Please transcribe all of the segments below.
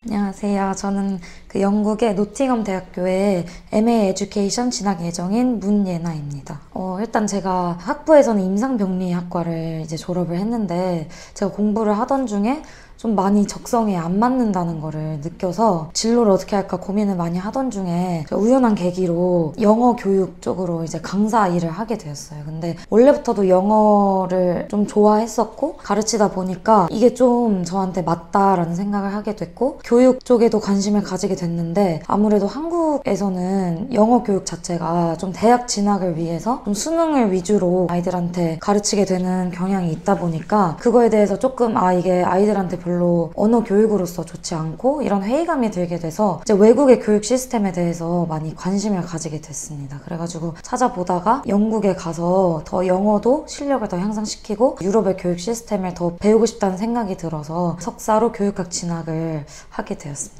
안녕하세요. 저는 영국의 노팅엄 대학교에 MA 에듀케이션 진학 예정인 문예나입니다. 일단 제가 학부에서는 임상병리학과를 이제 졸업을 했는데 제가 공부를 하던 중에 좀 많이 적성에 안 맞는다는 거를 느껴서 진로를 어떻게 할까 고민을 많이 하던 중에 우연한 계기로 영어 교육 쪽으로 이제 강사 일을 하게 되었어요. 근데 원래부터도 영어를 좀 좋아했었고 가르치다 보니까 이게 좀 저한테 맞다라는 생각을 하게 됐고 교육 쪽에도 관심을 가지게 됐는데 아무래도 한국에서는 영어 교육 자체가 좀 대학 진학을 위해서 좀 수능을 위주로 아이들한테 가르치게 되는 경향이 있다 보니까 그거에 대해서 조금 이게 아이들한테 별로 언어 교육으로서 좋지 않고 이런 회의감이 들게 돼서 이제 외국의 교육 시스템에 대해서 많이 관심을 가지게 됐습니다. 그래가지고 찾아보다가 영국에 가서 더 영어도 실력을 더 향상시키고 유럽의 교육 시스템을 더 배우고 싶다는 생각이 들어서 석사로 교육학 진학을 하게 되었습니다.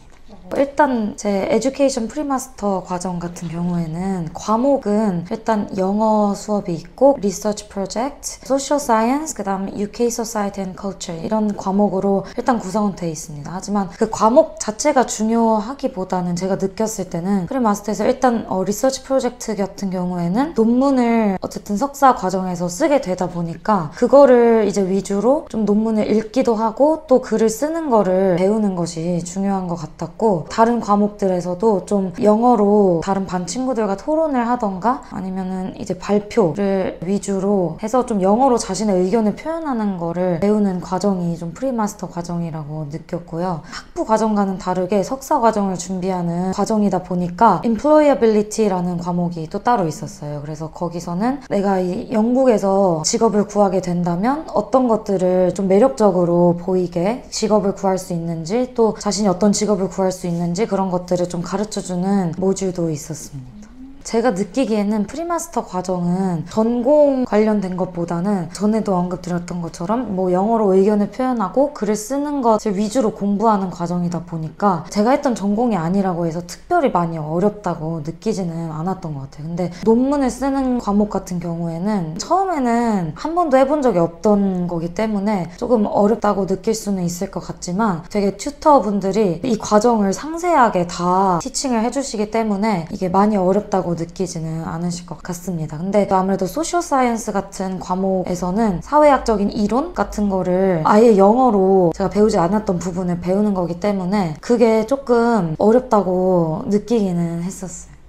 일단 제 에듀케이션 프리마스터 과정 같은 경우에는 과목은 일단 영어 수업이 있고 리서치 프로젝트, 소셜 사이언스, 그 다음에 UK Society and Culture 이런 과목으로 일단 구성은 되어 있습니다. 하지만 그 과목 자체가 중요하기보다는 제가 느꼈을 때는 프리마스터에서 일단 리서치 프로젝트 같은 경우에는 논문을 어쨌든 석사 과정에서 쓰게 되다 보니까 그거를 이제 위주로 좀 논문을 읽기도 하고 또 글을 쓰는 거를 배우는 것이 중요한 것 같았고 다른 과목들에서도 좀 영어로 다른 반 친구들과 토론을 하던가 아니면은 이제 발표를 위주로 해서 좀 영어로 자신의 의견을 표현하는 거를 배우는 과정이 좀 프리마스터 과정이라고 느꼈고요. 학부 과정과는 다르게 석사 과정을 준비하는 과정이다 보니까 employability라는 과목이 또 따로 있었어요. 그래서 거기서는 내가 이 영국에서 직업을 구하게 된다면 어떤 것들을 좀 매력적으로 보이게 직업을 구할 수 있는지 또 자신이 어떤 직업을 구할 수 있는지 그런 것들을 좀 가르쳐주는 모듈도 있었습니다. 제가 느끼기에는 프리마스터 과정은 전공 관련된 것보다는 전에도 언급드렸던 것처럼 뭐 영어로 의견을 표현하고 글을 쓰는 것을 위주로 공부하는 과정이다 보니까 제가 했던 전공이 아니라고 해서 특별히 많이 어렵다고 느끼지는 않았던 것 같아요. 근데 논문을 쓰는 과목 같은 경우에는 처음에는 한 번도 해본 적이 없던 거기 때문에 조금 어렵다고 느낄 수는 있을 것 같지만 되게 튜터분들이 이 과정을 상세하게 다 티칭을 해주시기 때문에 이게 많이 어렵다고 느끼지는 않으실 것 같습니다. 근데 아무래도 소셜 사이언스 같은 과목에서는 사회학적인 이론 같은 거를 아예 영어로 제가 배우지 않았던 부분을 배우는 거기 때문에 그게 조금 어렵다고 느끼기는 했었어요.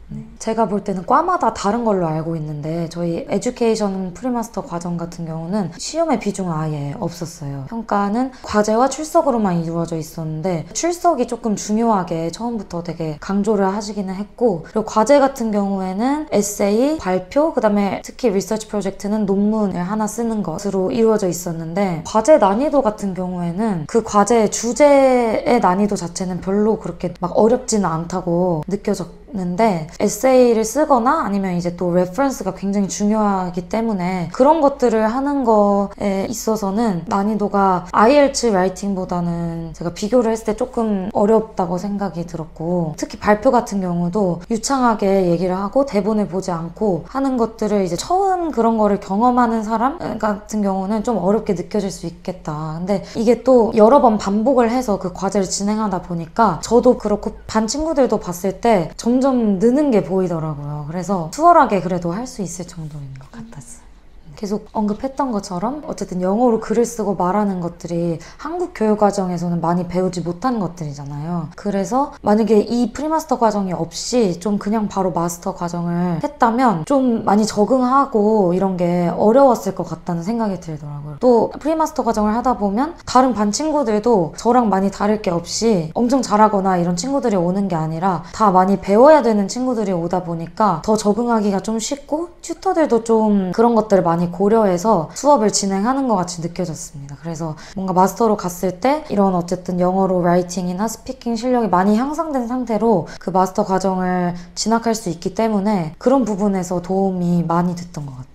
제가 볼 때는 과마다 다른 걸로 알고 있는데 저희 에듀케이션 프리마스터 과정 같은 경우는 시험의 비중은 아예 없었어요. 평가는 과제와 출석으로만 이루어져 있었는데 출석이 조금 중요하게 처음부터 되게 강조를 하시기는 했고 그리고 과제 같은 경우에는 에세이, 발표, 그 다음에 특히 리서치 프로젝트는 논문을 하나 쓰는 것으로 이루어져 있었는데 과제 난이도 같은 경우에는 그 과제의 주제의 난이도 자체는 별로 그렇게 막 어렵지는 않다고 느껴졌는데 에세이를 쓰거나 아니면 이제 또 레퍼런스가 굉장히 중요하기 때문에 그런 것들을 하는 거에 있어서는 난이도가 IELTS 라이팅보다는 제가 비교를 했을 때 조금 어렵다고 생각이 들었고 특히 발표 같은 경우도 유창하게 얘기를 하고 대본을 보지 않고 하는 것들을 이제 처음 그런 거를 경험하는 사람 같은 경우는 좀 어렵게 느껴질 수 있겠다. 근데 이게 또 여러 번 반복을 해서 그 과제를 진행하다 보니까 저도 그렇고 반 친구들도 봤을 때 점점 느는 게 보이더라고요. 그래서 수월하게 그래도 할 수 있을 정도인 것 같았어요. 계속 언급했던 것처럼 어쨌든 영어로 글을 쓰고 말하는 것들이 한국 교육 과정에서는 많이 배우지 못한 것들이잖아요. 그래서 만약에 이 프리마스터 과정이 없이 좀 그냥 바로 마스터 과정을 했다면 좀 많이 적응하고 이런 게 어려웠을 것 같다는 생각이 들더라고요. 또 프리마스터 과정을 하다 보면 다른 반 친구들도 저랑 많이 다를 게 없이 엄청 잘하거나 이런 친구들이 오는 게 아니라 다 많이 배워야 되는 친구들이 오다 보니까 더 적응하기가 좀 쉽고 튜터들도 좀 그런 것들을 많이 고려해서 수업을 진행하는 것 같이 느껴졌습니다. 그래서 뭔가 마스터로 갔을 때 이런 어쨌든 영어로 라이팅이나 스피킹 실력이 많이 향상된 상태로 그 마스터 과정을 진학할 수 있기 때문에 그런 부분에서 도움이 많이 됐던 것 같아요.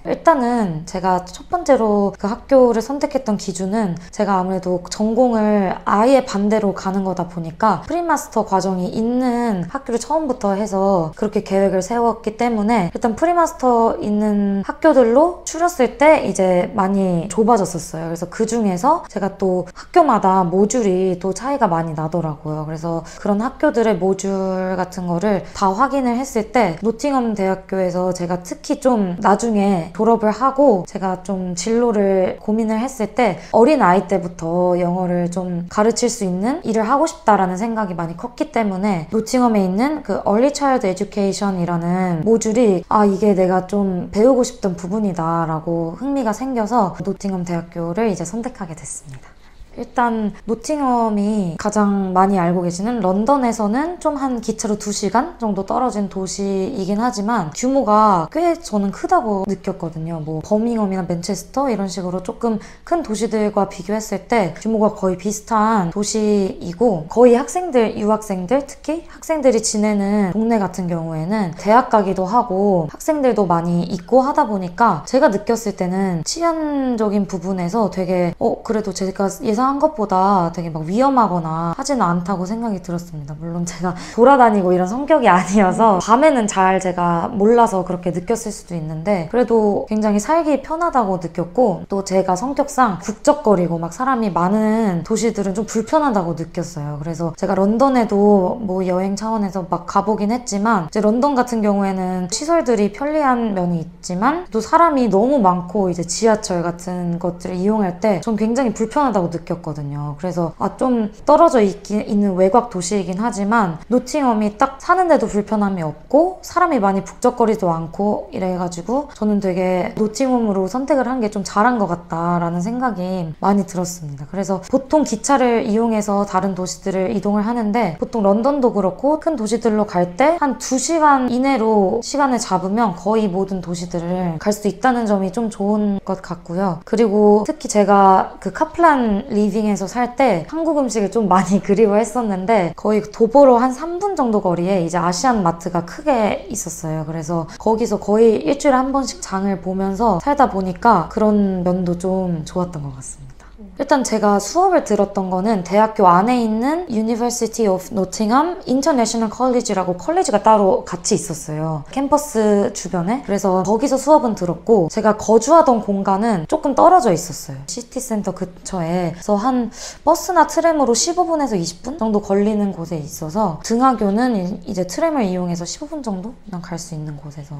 일단은 제가 첫 번째로 그 학교를 선택했던 기준은 제가 아무래도 전공을 아예 반대로 가는 거다 보니까 프리마스터 과정이 있는 학교를 처음부터 해서 그렇게 계획을 세웠기 때문에 일단 프리마스터 있는 학교들로 추렸을 때 이제 많이 좁아졌었어요. 그래서 그 중에서 제가 또 학교마다 모듈이 또 차이가 많이 나더라고요. 그래서 그런 학교들의 모듈 같은 거를 다 확인을 했을 때 노팅엄 대학교에서 제가 특히 좀 나중에 졸업을 하고 제가 좀 진로를 고민을 했을 때 어린 아이 때부터 영어를 좀 가르칠 수 있는 일을 하고 싶다라는 생각이 많이 컸기 때문에 노팅엄에 있는 그 Early Child Education이라는 모듈이 이게 내가 좀 배우고 싶던 부분이다 라고 흥미가 생겨서 노팅엄 대학교를 이제 선택하게 됐습니다. 일단 노팅엄이 가장 많이 알고 계시는 런던에서는 좀 한 기차로 2시간 정도 떨어진 도시이긴 하지만 규모가 꽤 저는 크다고 느꼈거든요. 뭐 버밍엄이나 맨체스터 이런 식으로 조금 큰 도시들과 비교했을 때 규모가 거의 비슷한 도시이고 거의 학생들, 유학생들 특히 학생들이 지내는 동네 같은 경우에는 대학 가기도 하고 학생들도 많이 있고 하다 보니까 제가 느꼈을 때는 치안적인 부분에서 되게 그래도 제가 예상한 것보다 되게 막 위험하거나 하지는 않다고 생각이 들었습니다. 물론 제가 돌아다니고 이런 성격이 아니어서 밤에는 잘 제가 몰라서 그렇게 느꼈을 수도 있는데 그래도 굉장히 살기 편하다고 느꼈고 또 제가 성격상 북적거리고 막 사람이 많은 도시들은 좀 불편하다고 느꼈어요. 그래서 제가 런던에도 뭐 여행 차원에서 막 가보긴 했지만 이제 런던 같은 경우에는 시설들이 편리한 면이 있지만 또 사람이 너무 많고 이제 지하철 같은 것들을 이용할 때 전 굉장히 불편하다고 느꼈거든요. 그래서 좀 떨어져 있는 외곽 도시이긴 하지만 노팅엄이 딱 사는데도 불편함이 없고 사람이 많이 북적거리지도 않고 이래가지고 저는 되게 노팅엄으로 선택을 한 게 좀 잘한 것 같다라는 생각이 많이 들었습니다. 그래서 보통 기차를 이용해서 다른 도시들을 이동을 하는데 보통 런던도 그렇고 큰 도시들로 갈 때 한 2시간 이내로 시간을 잡으면 거의 모든 도시들을 갈 수 있다는 점이 좀 좋은 것 같고요. 그리고 특히 제가 그 카플란 리빙에서 살 때 한국 음식을 좀 많이 그리워했었는데 거의 도보로 한 3분 정도 거리에 이제 아시안 마트가 크게 있었어요. 그래서 거기서 거의 일주일에 한 번씩 장을 보면서 살다 보니까 그런 면도 좀 좋았던 것 같습니다. 일단 제가 수업을 들었던 거는 대학교 안에 있는 University of Nottingham International College라고 컬리지가 따로 같이 있었어요. 캠퍼스 주변에. 그래서 거기서 수업은 들었고 제가 거주하던 공간은 조금 떨어져 있었어요. 시티센터 근처에. 그래서 한 버스나 트램으로 15분에서 20분 정도 걸리는 곳에 있어서 등하교는 이제 트램을 이용해서 15분 정도 그냥 갈 수 있는 곳에서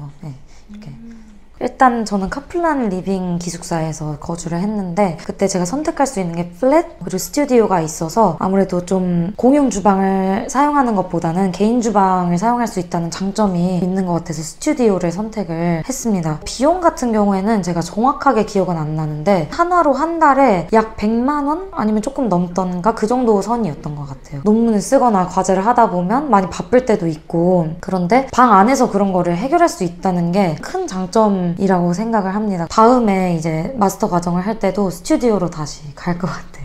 이렇게 일단 저는 카플란 리빙 기숙사에서 거주를 했는데 그때 제가 선택할 수 있는 게 플랫 그리고 스튜디오가 있어서 아무래도 좀 공용 주방을 사용하는 것보다는 개인 주방을 사용할 수 있다는 장점이 있는 것 같아서 스튜디오를 선택을 했습니다. 비용 같은 경우에는 제가 정확하게 기억은 안 나는데 한화로 한 달에 약 100만 원? 아니면 조금 넘던가 그 정도 선이었던 것 같아요. 논문을 쓰거나 과제를 하다 보면 많이 바쁠 때도 있고 그런데 방 안에서 그런 거를 해결할 수 있다는 게 큰 장점 이라고 생각을 합니다. 다음에 이제 마스터 과정을 할 때도 스튜디오로 다시 갈 것 같아요.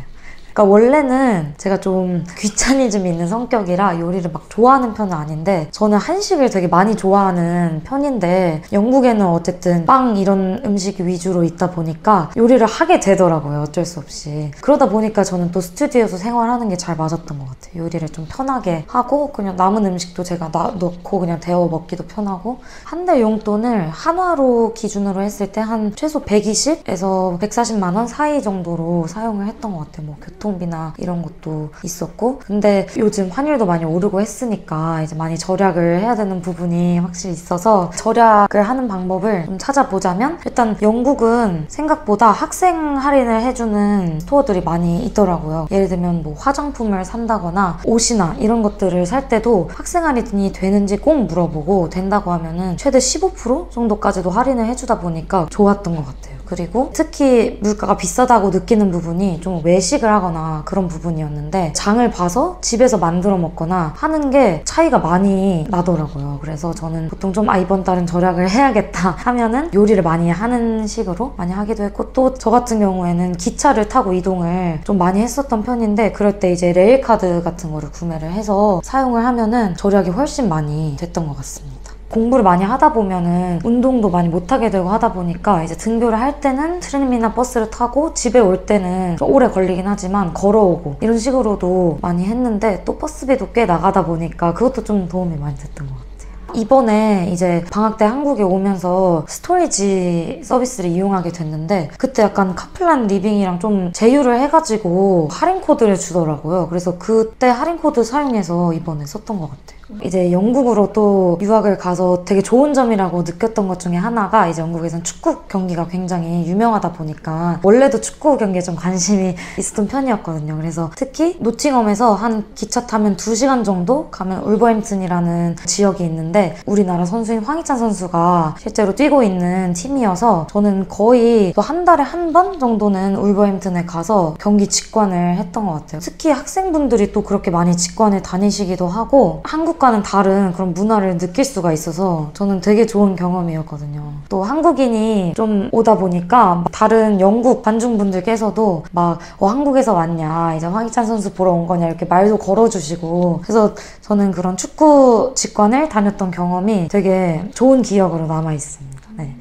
그러니까 원래는 제가 좀 귀차니즘이 있는 성격이라 요리를 막 좋아하는 편은 아닌데 저는 한식을 되게 많이 좋아하는 편인데 영국에는 어쨌든 빵 이런 음식 위주로 있다 보니까 요리를 하게 되더라고요. 어쩔 수 없이. 그러다 보니까 저는 또 스튜디오에서 생활하는 게 잘 맞았던 것 같아요. 요리를 좀 편하게 하고 그냥 남은 음식도 제가 넣고 그냥 데워 먹기도 편하고 한 달 용돈을 한화로 기준으로 했을 때 한 최소 120에서 140만 원 사이 정도로 사용을 했던 것 같아요. 뭐 교통비나 이런 것도 있었고 근데 요즘 환율도 많이 오르고 했으니까 이제 많이 절약을 해야 되는 부분이 확실히 있어서 절약을 하는 방법을 좀 찾아보자면 일단 영국은 생각보다 학생 할인을 해주는 스토어들이 많이 있더라고요. 예를 들면 뭐 화장품을 산다거나 옷이나 이런 것들을 살 때도 학생 할인이 되는지 꼭 물어보고 된다고 하면은 최대 15% 정도까지도 할인을 해주다 보니까 좋았던 것 같아요. 그리고 특히 물가가 비싸다고 느끼는 부분이 좀 외식을 하거나 그런 부분이었는데 장을 봐서 집에서 만들어 먹거나 하는 게 차이가 많이 나더라고요. 그래서 저는 보통 좀 이번 달은 절약을 해야겠다 하면은 요리를 많이 하는 식으로 많이 하기도 했고 또 저 같은 경우에는 기차를 타고 이동을 좀 많이 했었던 편인데 그럴 때 이제 레일카드 같은 거를 구매를 해서 사용을 하면은 절약이 훨씬 많이 됐던 것 같습니다. 공부를 많이 하다 보면은 운동도 많이 못하게 되고 하다 보니까 이제 등교를 할 때는 트램이나 버스를 타고 집에 올 때는 좀 오래 걸리긴 하지만 걸어오고 이런 식으로도 많이 했는데 또 버스비도 꽤 나가다 보니까 그것도 좀 도움이 많이 됐던 것 같아요. 이번에 이제 방학 때 한국에 오면서 스토리지 서비스를 이용하게 됐는데 그때 약간 카플란 리빙이랑 좀 제휴를 해가지고 할인 코드를 주더라고요. 그래서 그때 할인 코드 사용해서 이번에 썼던 것 같아요. 이제 영국으로 또 유학을 가서 되게 좋은 점이라고 느꼈던 것 중에 하나가 이제 영국에선 축구 경기가 굉장히 유명하다 보니까 원래도 축구 경기에 좀 관심이 있었던 편이었거든요. 그래서 특히 노팅엄에서 한 기차 타면 2시간 정도 가면 울버햄튼이라는 지역이 있는데 우리나라 선수인 황희찬 선수가 실제로 뛰고 있는 팀이어서 저는 거의 또 한 달에 한 번 정도는 울버햄튼에 가서 경기 직관을 했던 것 같아요. 특히 학생분들이 또 그렇게 많이 직관을 다니시기도 하고 한국과는 다른 그런 문화를 느낄 수가 있어서 저는 되게 좋은 경험이었거든요. 또 한국인이 좀 오다 보니까 다른 영국 관중분들께서도 막 한국에서 왔냐 이제 황희찬 선수 보러 온 거냐 이렇게 말도 걸어주시고 그래서 저는 그런 축구 직관을 다녔던 경험이 되게 좋은 기억으로 남아있습니다. 네.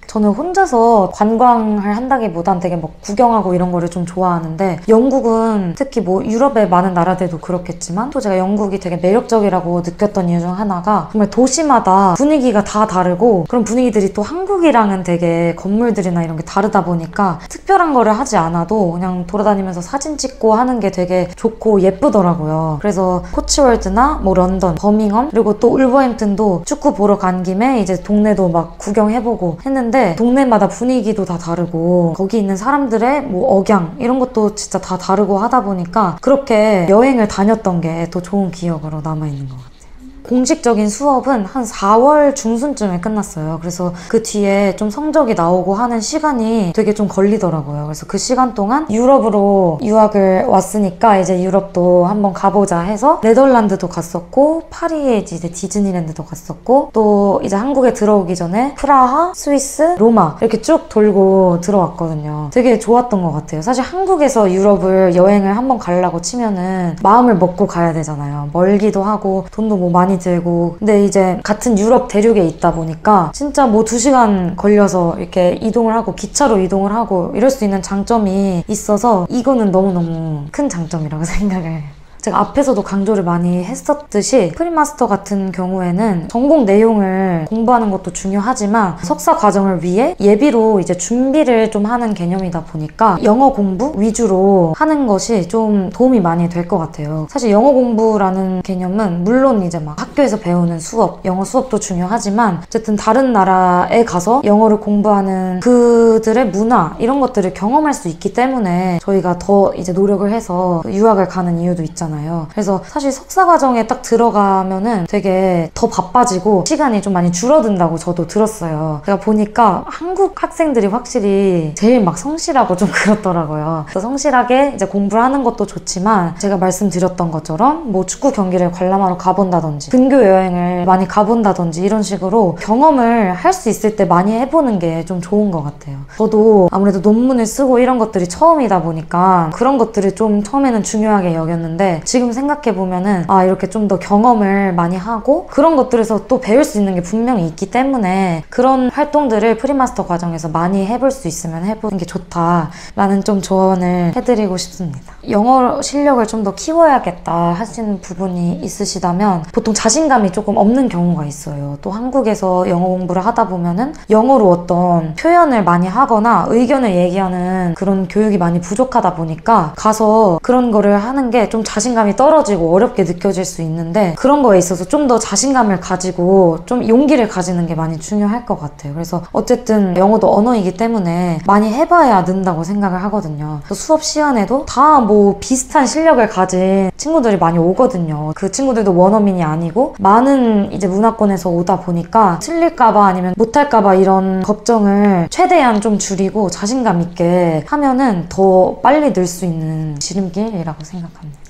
저는 혼자서 관광을 한다기보단 되게 뭐 구경하고 이런 거를 좀 좋아하는데 영국은 특히 뭐 유럽의 많은 나라들도 그렇겠지만 또 제가 영국이 되게 매력적이라고 느꼈던 이유 중 하나가 정말 도시마다 분위기가 다 다르고 그런 분위기들이 또 한국이랑은 되게 건물들이나 이런 게 다르다 보니까 특별한 거를 하지 않아도 그냥 돌아다니면서 사진 찍고 하는 게 되게 좋고 예쁘더라고요. 그래서 코츠월드나 뭐 런던, 버밍엄 그리고 또 울버햄튼도 축구 보러 간 김에 이제 동네도 막 구경해보고 했는데 동네마다 분위기도 다 다르고 거기 있는 사람들의 뭐 억양 이런 것도 진짜 다 다르고 하다 보니까 그렇게 여행을 다녔던 게 더 좋은 기억으로 남아있는 것 같아요. 공식적인 수업은 한 4월 중순쯤에 끝났어요. 그래서 그 뒤에 좀 성적이 나오고 하는 시간이 되게 좀 걸리더라고요. 그래서 그 시간 동안 유럽으로 유학을 왔으니까 이제 유럽도 한번 가보자 해서 네덜란드도 갔었고 파리에 이제 디즈니랜드도 갔었고 또 이제 한국에 들어오기 전에 프라하, 스위스, 로마 이렇게 쭉 돌고 들어왔거든요. 되게 좋았던 것 같아요. 사실 한국에서 유럽을 여행을 한번 가려고 치면은 마음을 먹고 가야 되잖아요. 멀기도 하고 돈도 뭐 많이 들고 근데 이제 같은 유럽 대륙에 있다 보니까 진짜 뭐 2시간 걸려서 이렇게 이동을 하고 기차로 이동을 하고 이럴 수 있는 장점이 있어서 이거는 너무너무 큰 장점이라고 생각을 해요. 제가 앞에서도 강조를 많이 했었듯이 프리마스터 같은 경우에는 전공 내용을 공부하는 것도 중요하지만 석사 과정을 위해 예비로 이제 준비를 좀 하는 개념이다 보니까 영어 공부 위주로 하는 것이 좀 도움이 많이 될 것 같아요. 사실 영어 공부라는 개념은 물론 이제 막 학교에서 배우는 수업, 영어 수업도 중요하지만 어쨌든 다른 나라에 가서 영어를 공부하는 그들의 문화 이런 것들을 경험할 수 있기 때문에 저희가 더 이제 노력을 해서 유학을 가는 이유도 있잖아요. 그래서 사실 석사 과정에 딱 들어가면은 되게 더 바빠지고 시간이 좀 많이 줄어든다고 저도 들었어요. 제가 보니까 한국 학생들이 확실히 제일 막 성실하고 좀 그렇더라고요. 그래서 성실하게 이제 공부를 하는 것도 좋지만 제가 말씀드렸던 것처럼 뭐 축구 경기를 관람하러 가본다든지 근교 여행을 많이 가본다든지 이런 식으로 경험을 할 수 있을 때 많이 해보는 게 좀 좋은 것 같아요. 저도 아무래도 논문을 쓰고 이런 것들이 처음이다 보니까 그런 것들을 좀 처음에는 중요하게 여겼는데 지금 생각해보면은 이렇게 좀 더 경험을 많이 하고 그런 것들에서 또 배울 수 있는 게 분명히 있기 때문에 그런 활동들을 프리마스터 과정에서 많이 해볼 수 있으면 해보는 게 좋다라는 좀 조언을 해드리고 싶습니다. 영어 실력을 좀 더 키워야겠다 하시는 부분이 있으시다면 보통 자신감이 조금 없는 경우가 있어요. 또 한국에서 영어 공부를 하다 보면은 영어로 어떤 표현을 많이 하거나 의견을 얘기하는 그런 교육이 많이 부족하다 보니까 가서 그런 거를 하는 게 좀 자신감이 떨어지고 어렵게 느껴질 수 있는데 그런 거에 있어서 좀 더 자신감을 가지고 좀 용기를 가지는 게 많이 중요할 것 같아요. 그래서 어쨌든 영어도 언어이기 때문에 많이 해봐야 는다고 생각을 하거든요. 수업 시간에도 다 뭐 비슷한 실력을 가진 친구들이 많이 오거든요. 그 친구들도 원어민이 아니고 많은 이제 문화권에서 오다 보니까 틀릴까봐 아니면 못할까봐 이런 걱정을 최대한 좀 줄이고 자신감 있게 하면은 더 빨리 늘 수 있는 지름길이라고 생각합니다.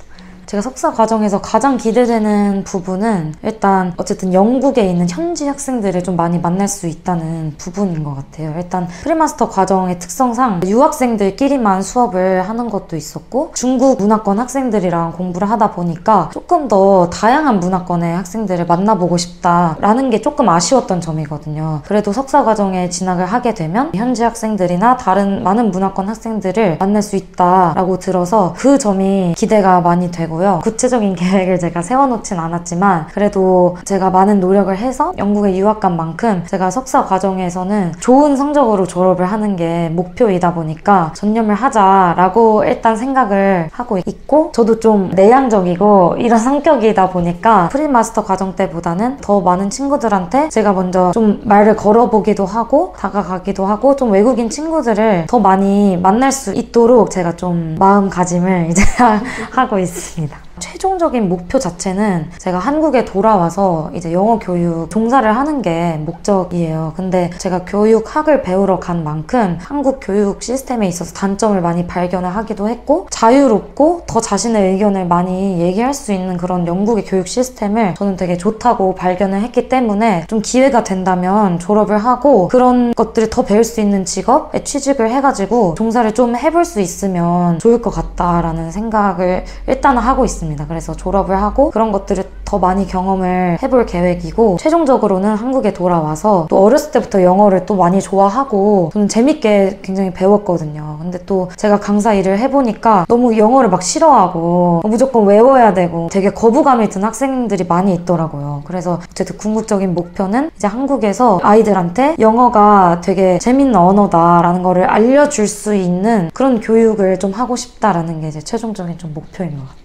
제가 석사 과정에서 가장 기대되는 부분은 일단 어쨌든 영국에 있는 현지 학생들을 좀 많이 만날 수 있다는 부분인 것 같아요. 일단 프리마스터 과정의 특성상 유학생들끼리만 수업을 하는 것도 있었고 중국 문화권 학생들이랑 공부를 하다 보니까 조금 더 다양한 문화권의 학생들을 만나보고 싶다라는 게 조금 아쉬웠던 점이거든요. 그래도 석사 과정에 진학을 하게 되면 현지 학생들이나 다른 많은 문화권 학생들을 만날 수 있다라고 들어서 그 점이 기대가 많이 되고요. 구체적인 계획을 제가 세워놓진 않았지만 그래도 제가 많은 노력을 해서 영국에 유학 간 만큼 제가 석사 과정에서는 좋은 성적으로 졸업을 하는 게 목표이다 보니까 전념을 하자라고 일단 생각을 하고 있고, 저도 좀 내향적이고 이런 성격이다 보니까 프리마스터 과정 때보다는 더 많은 친구들한테 제가 먼저 좀 말을 걸어보기도 하고 다가가기도 하고 좀 외국인 친구들을 더 많이 만날 수 있도록 제가 좀 마음가짐을 이제 하고 있습니다. 최종적인 목표 자체는 제가 한국에 돌아와서 이제 영어 교육 종사를 하는 게 목적이에요. 근데 제가 교육학을 배우러 간 만큼 한국 교육 시스템에 있어서 단점을 많이 발견을 하기도 했고, 자유롭고 더 자신의 의견을 많이 얘기할 수 있는 그런 영국의 교육 시스템을 저는 되게 좋다고 발견을 했기 때문에 좀 기회가 된다면 졸업을 하고 그런 것들을 더 배울 수 있는 직업에 취직을 해가지고 종사를 좀 해볼 수 있으면 좋을 것 같다라는 생각을 일단은 하고 있습니다. 그래서 졸업을 하고 그런 것들을 더 많이 경험을 해볼 계획이고, 최종적으로는 한국에 돌아와서 또 어렸을 때부터 영어를 또 많이 좋아하고 저는 재밌게 굉장히 배웠거든요. 근데 또 제가 강사 일을 해보니까 너무 영어를 막 싫어하고 무조건 외워야 되고 되게 거부감이 든 학생들이 많이 있더라고요. 그래서 어쨌든 궁극적인 목표는 이제 한국에서 아이들한테 영어가 되게 재밌는 언어다라는 거를 알려줄 수 있는 그런 교육을 좀 하고 싶다라는 게 이제 최종적인 좀 목표인 것 같아요.